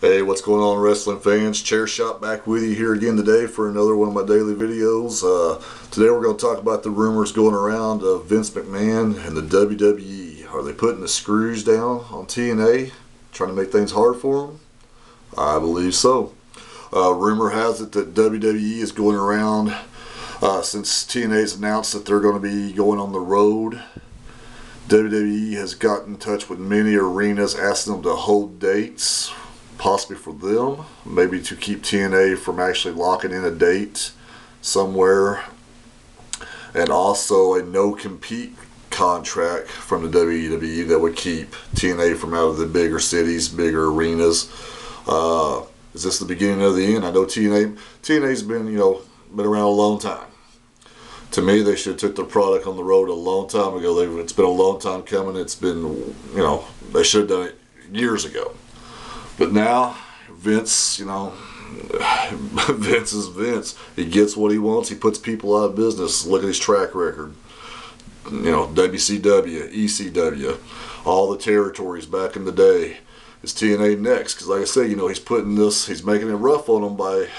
Hey, what's going on, wrestling fans? Chair Shot back with you here again today for another one of my daily videos. Today we're going to talk about the rumors going around of Vince McMahon and the WWE. Are they putting the screws down on TNA, trying to make things hard for them? I believe so. Rumor has it that WWE is going around, since TNA's announced that they're going to be going on the road. WWE has gotten in touch with many arenas asking them to hold dates, possibly for them, maybe to keep TNA from actually locking in a date somewhere, and also a no-compete contract from the WWE that would keep TNA from out of the bigger cities, bigger arenas. Is this the beginning of the end? I know TNA's been, been around a long time. To me, they should have took their product on the road a long time ago. It's been a long time coming. It's been, they should have done it years ago. But now, Vince, Vince is Vince. He gets what he wants. He puts people out of business. Look at his track record. WCW, ECW, all the territories back in the day. Is TNA next? Because like I say, he's making it rough on them by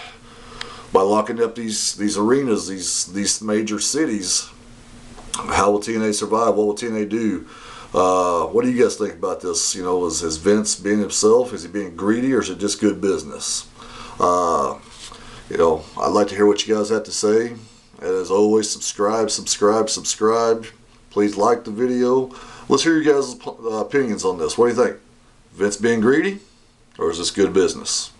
locking up these arenas, these major cities. How will TNA survive? What will TNA do? What do you guys think about this? Is Vince being himself? Is he being greedy, or is it just good business? I'd like to hear what you guys have to say. And as always, subscribe. Please like the video. Let's hear your guys' opinions on this. What do you think? Vince being greedy, or is this good business?